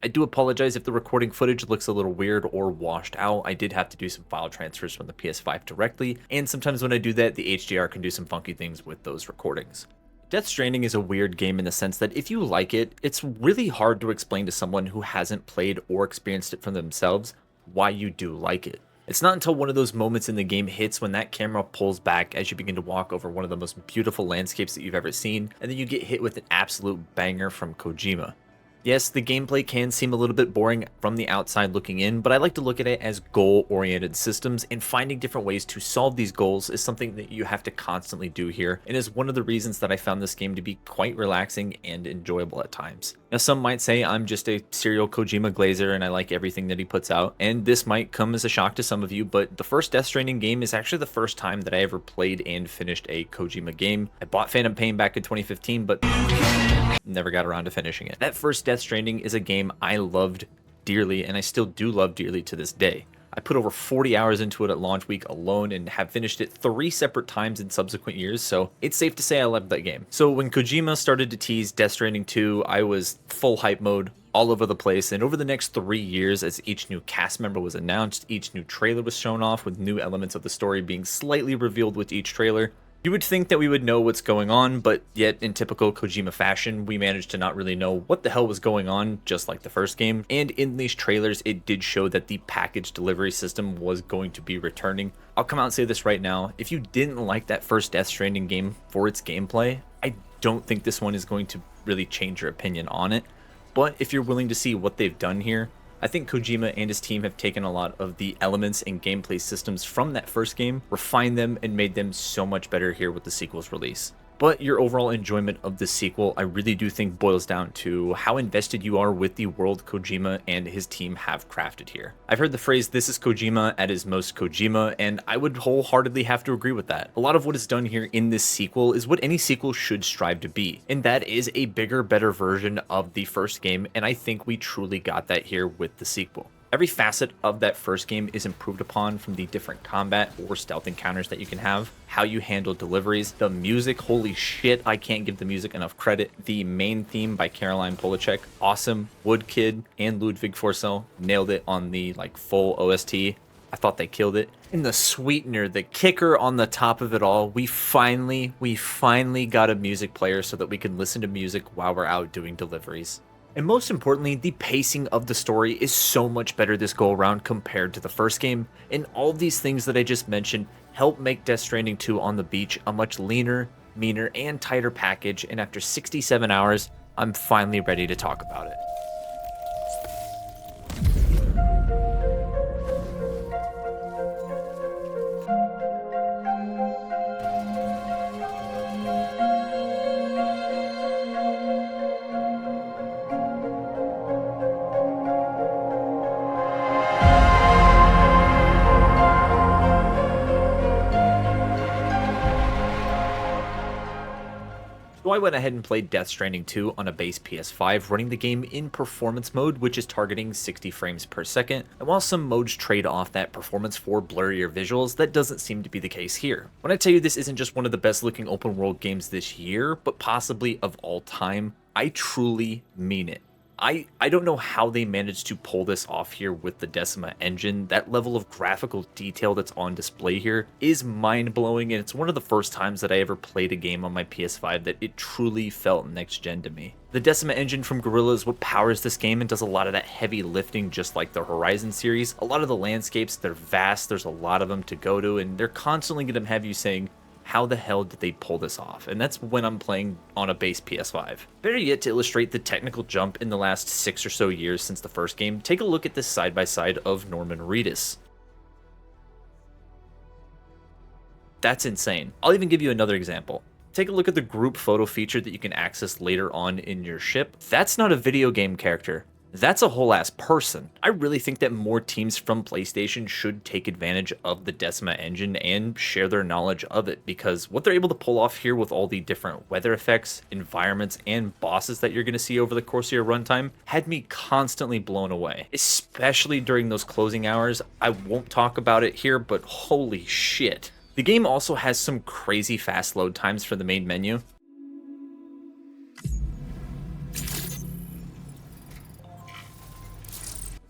I do apologize if the recording footage looks a little weird or washed out. I did have to do some file transfers from the PS5 directly, and sometimes when I do that, the HDR can do some funky things with those recordings. Death Stranding is a weird game in the sense that if you like it, it's really hard to explain to someone who hasn't played or experienced it for themselves why you do like it. It's not until one of those moments in the game hits when that camera pulls back as you begin to walk over one of the most beautiful landscapes that you've ever seen, and then you get hit with an absolute banger from Kojima. Yes, the gameplay can seem a little bit boring from the outside looking in, but I like to look at it as goal-oriented systems, and finding different ways to solve these goals is something that you have to constantly do here, and is one of the reasons that I found this game to be quite relaxing and enjoyable at times. Now, some might say I'm just a serial Kojima glazer and I like everything that he puts out, and this might come as a shock to some of you, but the first Death Stranding game is actually the first time that I ever played and finished a Kojima game. I bought Phantom Pain back in 2015, but never got around to finishing it. That first Death Stranding is a game I loved dearly, and I still do love dearly to this day. I put over 40 hours into it at launch week alone and have finished it 3 separate times in subsequent years, so it's safe to say I loved that game. So when Kojima started to tease Death Stranding 2, I was full hype mode all over the place, and over the next 3 years, as each new cast member was announced, each new trailer was shown off with new elements of the story being slightly revealed with each trailer, you would think that we would know what's going on, but yet in typical Kojima fashion, we managed to not really know what the hell was going on, just like the first game. And in these trailers, it did show that the package delivery system was going to be returning. I'll come out and say this right now, if you didn't like that first Death Stranding game for its gameplay, I don't think this one is going to really change your opinion on it. But if you're willing to see what they've done here, I think Kojima and his team have taken a lot of the elements and gameplay systems from that first game, refined them, and made them so much better here with the sequel's release. But your overall enjoyment of the sequel, I really do think boils down to how invested you are with the world Kojima and his team have crafted here. I've heard the phrase, "this is Kojima at his most Kojima," and I would wholeheartedly have to agree with that. A lot of what is done here in this sequel is what any sequel should strive to be, and that is a bigger, better version of the first game, and I think we truly got that here with the sequel. Every facet of that first game is improved upon, from the different combat or stealth encounters that you can have, how you handle deliveries, the music, holy shit, I can't give the music enough credit. The main theme by Caroline Polachek, awesome. Woodkid and Ludwig Forssell nailed it on the full OST. I thought they killed it. And the sweetener, the kicker on the top of it all, we finally got a music player so that we can listen to music while we're out doing deliveries. And most importantly, the pacing of the story is so much better this go around compared to the first game, and all these things that I just mentioned help make Death Stranding 2 on the beach a much leaner, meaner, and tighter package, and after 67 hours, I'm finally ready to talk about it. So I went ahead and played Death Stranding 2 on a base PS5, running the game in performance mode, which is targeting 60 frames per second, and while some modes trade off that performance for blurrier visuals, that doesn't seem to be the case here. When I tell you this isn't just one of the best looking open world games this year, but possibly of all time, I truly mean it. I don't know how they managed to pull this off here with the Decima engine. That level of graphical detail that's on display here is mind-blowing, and it's one of the first times that I ever played a game on my PS5 that it truly felt next-gen to me. The Decima engine from Guerrilla is what powers this game and does a lot of that heavy lifting, just like the Horizon series. A lot of the landscapes, they're vast, there's a lot of them to go to, and they're constantly going to have you saying, how the hell did they pull this off? And that's when I'm playing on a base PS5. Better yet, to illustrate the technical jump in the last 6 or so years since the first game, take a look at this side-by-side of Norman Reedus. That's insane. I'll even give you another example. Take a look at the group photo feature that you can access later on in your ship. That's not a video game character. That's a whole ass person. I really think that more teams from PlayStation should take advantage of the Decima engine and share their knowledge of it, because what they're able to pull off here with all the different weather effects, environments, and bosses that you're going to see over the course of your runtime had me constantly blown away, especially during those closing hours. I won't talk about it here, but holy shit. The game also has some crazy fast load times for the main menu.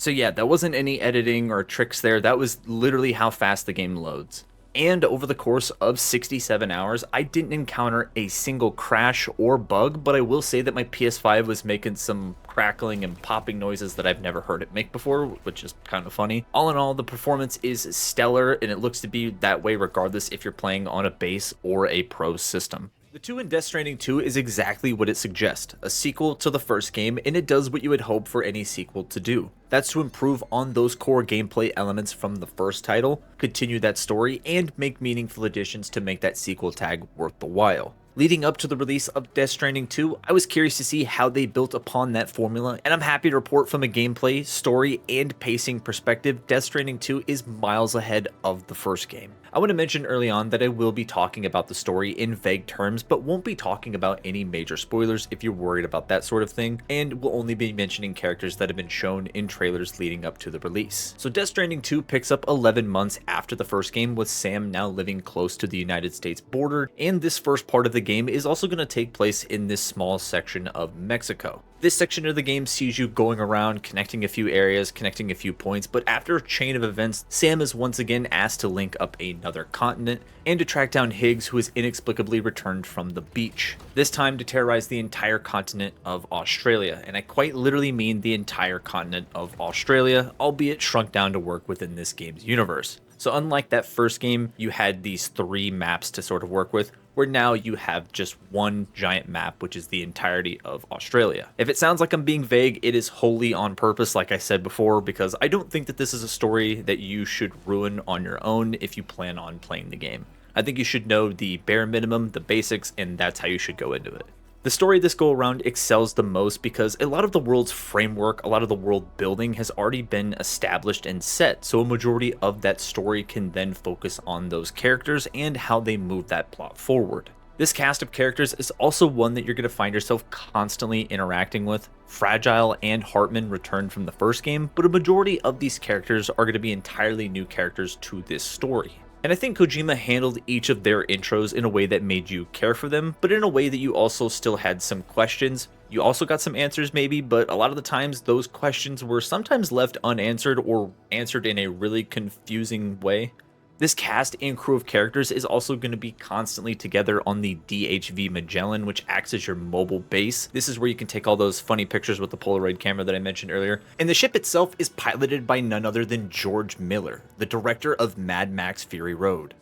So yeah, that wasn't any editing or tricks there. That was literally how fast the game loads. And over the course of 67 hours, I didn't encounter a single crash or bug, but I will say that my PS5 was making some crackling and popping noises that I've never heard it make before, which is kind of funny. All in all, the performance is stellar, and it looks to be that way regardless if you're playing on a base or a pro system. The 2 in Death Stranding 2 is exactly what it suggests, a sequel to the first game, and it does what you would hope for any sequel to do. That's to improve on those core gameplay elements from the first title, continue that story, and make meaningful additions to make that sequel tag worth the while. Leading up to the release of Death Stranding 2, I was curious to see how they built upon that formula, and I'm happy to report from a gameplay, story, and pacing perspective, Death Stranding 2 is miles ahead of the first game. I want to mention early on that I will be talking about the story in vague terms, but won't be talking about any major spoilers if you're worried about that sort of thing, and will only be mentioning characters that have been shown in trailers leading up to the release. So Death Stranding 2 picks up 11 months after the first game, with Sam now living close to the United States border, and this first part of the game is also going to take place in this small section of Mexico. This section of the game sees you going around, connecting a few areas, connecting a few points, but after a chain of events, Sam is once again asked to link up another continent and to track down Higgs, who has inexplicably returned from the beach. This time to terrorize the entire continent of Australia, and I quite literally mean the entire continent of Australia, albeit shrunk down to work within this game's universe. So unlike that first game, you had these 3 maps to sort of work with, where now you have just one giant map, which is the entirety of Australia. If it sounds like I'm being vague, it is wholly on purpose, like I said before, because I don't think that this is a story that you should ruin on your own if you plan on playing the game. I think you should know the bare minimum, the basics, and that's how you should go into it. The story this go around excels the most because a lot of the world's framework, a lot of the world building has already been established and set, so a majority of that story can then focus on those characters and how they move that plot forward. This cast of characters is also one that you're going to find yourself constantly interacting with. Fragile and Hartman returned from the first game, but a majority of these characters are going to be entirely new characters to this story. And I think Kojima handled each of their intros in a way that made you care for them, but in a way that you also still had some questions. You also got some answers maybe, but a lot of the times those questions were sometimes left unanswered or answered in a really confusing way. This cast and crew of characters is also going to be constantly together on the DHV Magellan, which acts as your mobile base. This is where you can take all those funny pictures with the Polaroid camera that I mentioned earlier. And the ship itself is piloted by none other than George Miller, the director of Mad Max Fury Road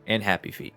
and Happy Feet.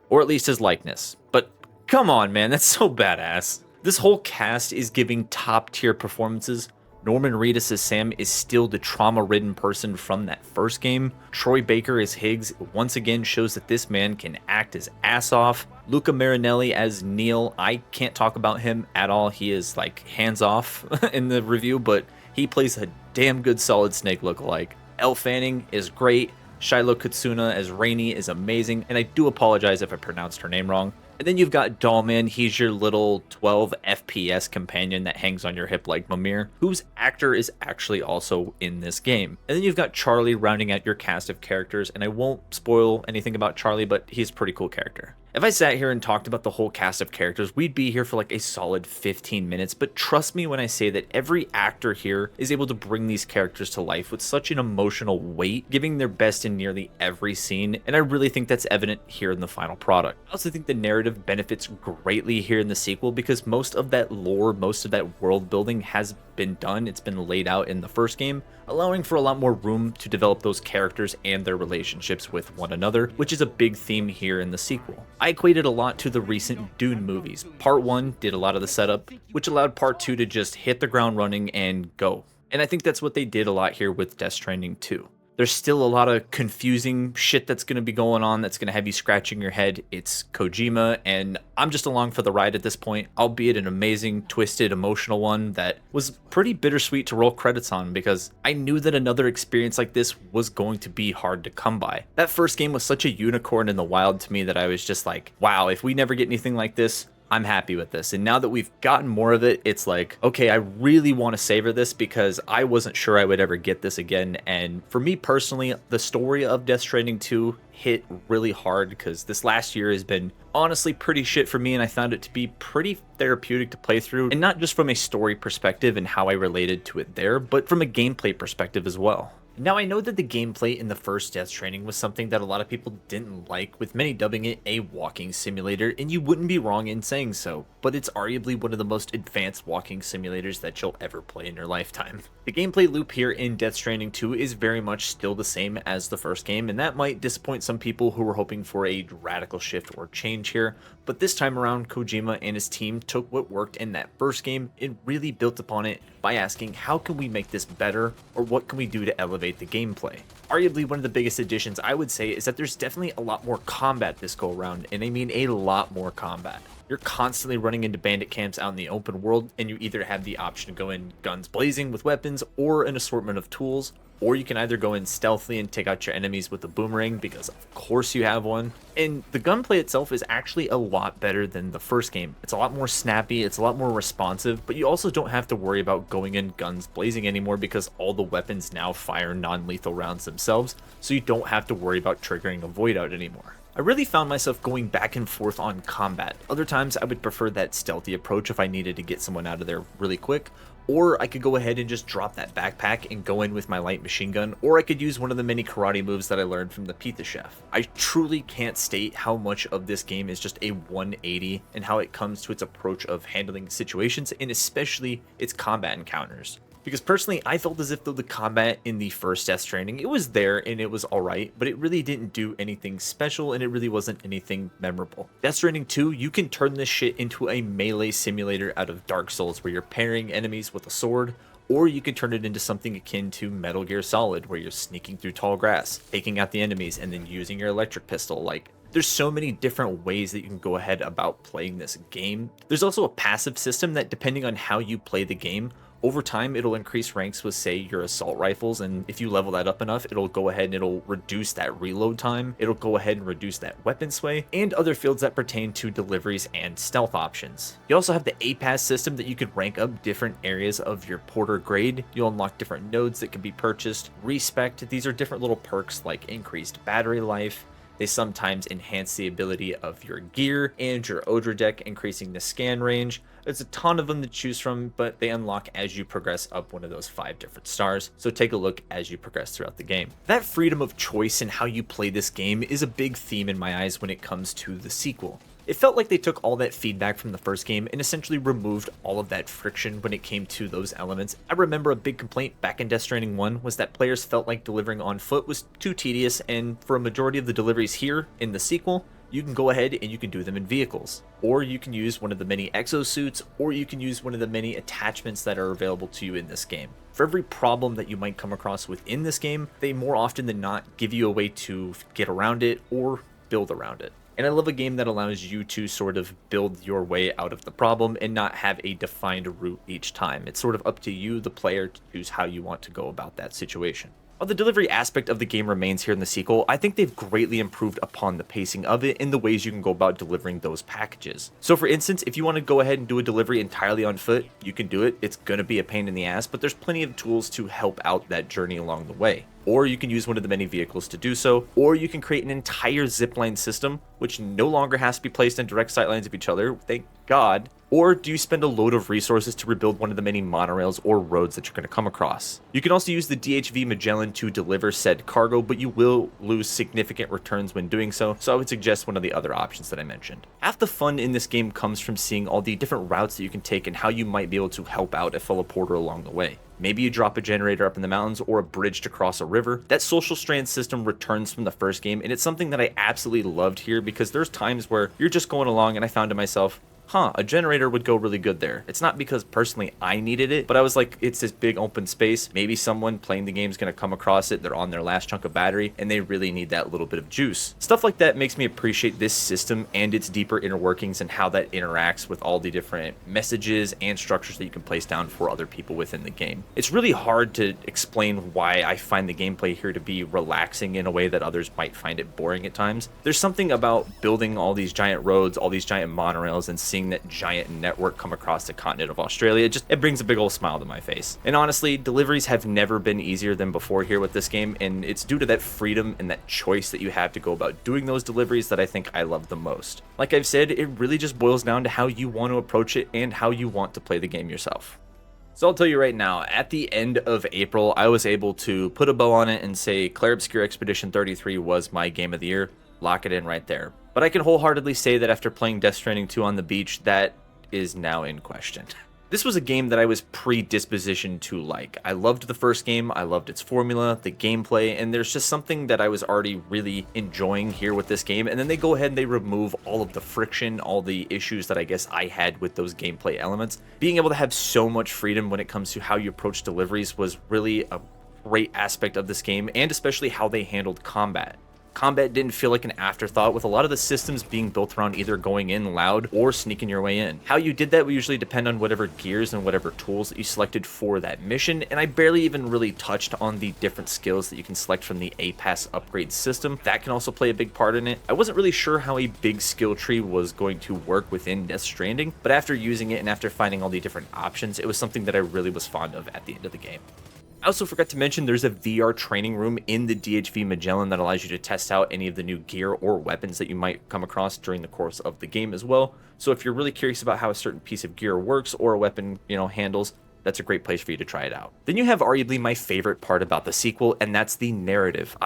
Or at least his likeness. But come on, man, that's so badass. This whole cast is giving top tier performances. Norman Reedus as Sam is still the trauma-ridden person from that first game. Troy Baker as Higgs once again shows that this man can act his ass off. Luca Marinelli as Neil, I can't talk about him at all. He is like hands off in the review, but he plays a damn good Solid Snake lookalike. Elle Fanning is great. Shiloh Kutsuna as Rainey is amazing, and I do apologize if I pronounced her name wrong. And then you've got Dahlman, he's your little 12 FPS companion that hangs on your hip like Mimir, whose actor is actually also in this game. And then you've got Charlie rounding out your cast of characters, and I won't spoil anything about Charlie, but he's a pretty cool character. If I sat here and talked about the whole cast of characters, we'd be here for like a solid 15 minutes, but trust me when I say that every actor here is able to bring these characters to life with such an emotional weight, giving their best in nearly every scene, and I really think that's evident here in the final product. I also think the narrative benefits greatly here in the sequel because most of that lore, most of that world building has been done, it's been laid out in the first game, allowing for a lot more room to develop those characters and their relationships with one another, which is a big theme here in the sequel. I equated a lot to the recent Dune movies. Part 1 did a lot of the setup, which allowed Part 2 to just hit the ground running and go. And I think that's what they did a lot here with Death Stranding 2. There's still a lot of confusing shit that's going to be going on that's going to have you scratching your head. It's Kojima, and I'm just along for the ride at this point, albeit an amazing, twisted, emotional one that was pretty bittersweet to roll credits on because I knew that another experience like this was going to be hard to come by. That first game was such a unicorn in the wild to me that I was just like, wow, if we never get anything like this, I'm happy with this. And now that we've gotten more of it, it's like, okay, I really want to savor this because I wasn't sure I would ever get this again. And for me personally, the story of Death Stranding 2 hit really hard because this last year has been honestly pretty shit for me, and I found it to be pretty therapeutic to play through, and not just from a story perspective and how I related to it there, but from a gameplay perspective as well. Now, I know that the gameplay in the first Death Stranding was something that a lot of people didn't like, with many dubbing it a walking simulator, and you wouldn't be wrong in saying so, but it's arguably one of the most advanced walking simulators that you'll ever play in your lifetime. The gameplay loop here in Death Stranding 2 is very much still the same as the first game, and that might disappoint some people who were hoping for a radical shift or change here, but this time around, Kojima and his team took what worked in that first game and really built upon it by asking, how can we make this better, or what can we do to elevate the gameplay? Arguably one of the biggest additions I would say is that there's definitely a lot more combat this go around, and I mean a lot more combat. You're constantly running into bandit camps out in the open world, and you either have the option to go in guns blazing with weapons or an assortment of tools, or you can either go in stealthily and take out your enemies with a boomerang, because of course you have one. And the gunplay itself is actually a lot better than the first game. It's a lot more snappy, it's a lot more responsive, but you also don't have to worry about going in guns blazing anymore because all the weapons now fire non-lethal rounds themselves, so you don't have to worry about triggering a void out anymore. I really found myself going back and forth on combat. Other times I would prefer that stealthy approach if I needed to get someone out of there really quick, or I could go ahead and just drop that backpack and go in with my light machine gun, or I could use one of the many karate moves that I learned from the Pizza Chef. I truly can't state how much of this game is just a 180 and how it comes to its approach of handling situations, and especially its combat encounters. Because personally, I felt as if though the combat in the first Death Stranding, it was there and it was alright, but it really didn't do anything special and it really wasn't anything memorable. Death Stranding 2, you can turn this shit into a melee simulator out of Dark Souls where you're parrying enemies with a sword, or you can turn it into something akin to Metal Gear Solid where you're sneaking through tall grass, taking out the enemies, and then using your electric pistol. Like, there's so many different ways that you can go ahead about playing this game. There's also a passive system that, depending on how you play the game, over time, it'll increase ranks with, say, your assault rifles, and if you level that up enough, it'll go ahead and it'll reduce that reload time, it'll go ahead and reduce that weapon sway, and other fields that pertain to deliveries and stealth options. You also have the A-Pass system that you could rank up different areas of your porter grade. You'll unlock different nodes that can be purchased. Respect, these are different little perks like increased battery life. They sometimes enhance the ability of your gear and your Odra deck, increasing the scan range. There's a ton of them to choose from, but they unlock as you progress up one of those 5 different stars, so take a look as you progress throughout the game. That freedom of choice in how you play this game is a big theme in my eyes when it comes to the sequel. It felt like they took all that feedback from the first game and essentially removed all of that friction when it came to those elements. I remember a big complaint back in Death Stranding 1 was that players felt like delivering on foot was too tedious, and for a majority of the deliveries here in the sequel, you can go ahead and you can do them in vehicles. Or you can use one of the many exosuits, or you can use one of the many attachments that are available to you in this game. For every problem that you might come across within this game, they more often than not give you a way to get around it or build around it. And I love a game that allows you to sort of build your way out of the problem and not have a defined route each time. It's sort of up to you, the player, to choose how you want to go about that situation. While the delivery aspect of the game remains here in the sequel, I think they've greatly improved upon the pacing of it in the ways you can go about delivering those packages. So for instance, if you want to go ahead and do a delivery entirely on foot, you can do it. It's going to be a pain in the ass, but there's plenty of tools to help out that journey along the way. Or you can use one of the many vehicles to do so, or you can create an entire zipline system, which no longer has to be placed in direct sightlines of each other, thank God. Or do you spend a load of resources to rebuild one of the many monorails or roads that you're going to come across? You can also use the DHV Magellan to deliver said cargo, but you will lose significant returns when doing so, so I would suggest one of the other options that I mentioned. Half the fun in this game comes from seeing all the different routes that you can take and how you might be able to help out a fellow porter along the way. Maybe you drop a generator up in the mountains or a bridge to cross a river. That social strand system returns from the first game, and it's something that I absolutely loved here because there's times where you're just going along and I found to myself, a generator would go really good there. It's not because personally I needed it, but I was like, it's this big open space. Maybe someone playing the game is going to come across it. They're on their last chunk of battery and they really need that little bit of juice. Stuff like that makes me appreciate this system and its deeper inner workings and how that interacts with all the different messages and structures that you can place down for other people within the game. It's really hard to explain why I find the gameplay here to be relaxing in a way that others might find it boring at times. There's something about building all these giant roads, all these giant monorails, and seeing seeing that giant network come across the continent of Australia, it brings a big old smile to my face. And honestly, deliveries have never been easier than before here with this game, and it's due to that freedom and that choice that you have to go about doing those deliveries that I think I love the most. Like I've said, it really just boils down to how you want to approach it and how you want to play the game yourself. So I'll tell you right now, at the end of April, I was able to put a bow on it and say Clair Obscur Expedition 33 was my game of the year. Lock it in right there. But I can wholeheartedly say that after playing Death Stranding 2 on the beach, that is now in question. This was a game that I was predispositioned to like. I loved the first game, I loved its formula, the gameplay, and there's just something that I was already really enjoying here with this game, and then they go ahead and they remove all of the friction, all the issues that I guess I had with those gameplay elements. Being able to have so much freedom when it comes to how you approach deliveries was really a great aspect of this game, and especially how they handled combat. Combat didn't feel like an afterthought, with a lot of the systems being built around either going in loud or sneaking your way in. How you did that would usually depend on whatever gears and whatever tools that you selected for that mission, and I barely even really touched on the different skills that you can select from the A-Pass upgrade system. That can also play a big part in it. I wasn't really sure how a big skill tree was going to work within Death Stranding, but after using it and after finding all the different options, it was something that I really was fond of at the end of the game. I also forgot to mention there's a VR training room in the DHV Magellan that allows you to test out any of the new gear or weapons that you might come across during the course of the game as well. So if you're really curious about how a certain piece of gear works or a weapon, handles, that's a great place for you to try it out. Then you have arguably my favorite part about the sequel, and that's the narrative.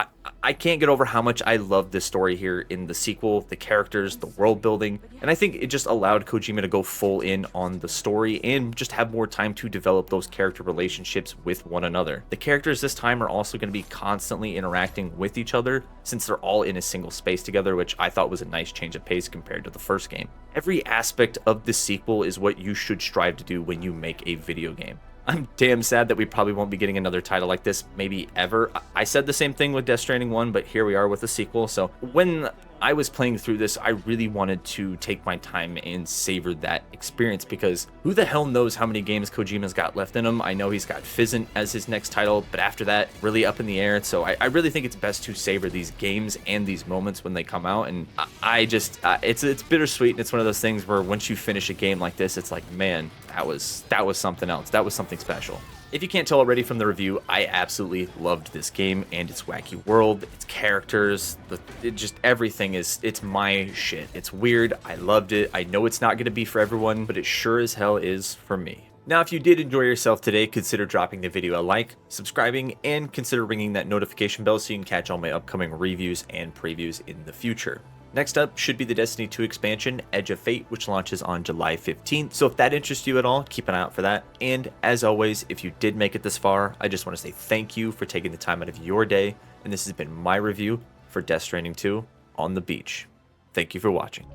I can't get over how much I love this story here in the sequel, the characters, the world building, and I think it just allowed Kojima to go full in on the story and just have more time to develop those character relationships with one another. The characters this time are also going to be constantly interacting with each other since they're all in a single space together, which I thought was a nice change of pace compared to the first game. Every aspect of the sequel is what you should strive to do when you make a video game. I'm damn sad that we probably won't be getting another title like this, maybe ever. I said the same thing with Death Stranding 1, but here we are with the sequel. So when I was playing through this, I really wanted to take my time and savor that experience, because who the hell knows how many games Kojima's got left in him. I know he's got Fizzant as his next title, but after that, really up in the air. So I really think it's best to savor these games and these moments when they come out. And it's bittersweet, and it's one of those things where once you finish a game like this, it's like, man, that was something else. That was something special. If you can't tell already from the review, I absolutely loved this game and its wacky world, its characters, just everything it's my shit. It's weird, I loved it. I know it's not going to be for everyone, but it sure as hell is for me. Now, if you did enjoy yourself today, consider dropping the video a like, subscribing, and consider ringing that notification bell so you can catch all my upcoming reviews and previews in the future. Next up should be the Destiny 2 expansion, Edge of Fate, which launches on July 15th. So if that interests you at all, keep an eye out for that. And as always, if you did make it this far, I just want to say thank you for taking the time out of your day. And this has been my review for Death Stranding 2 on the beach. Thank you for watching.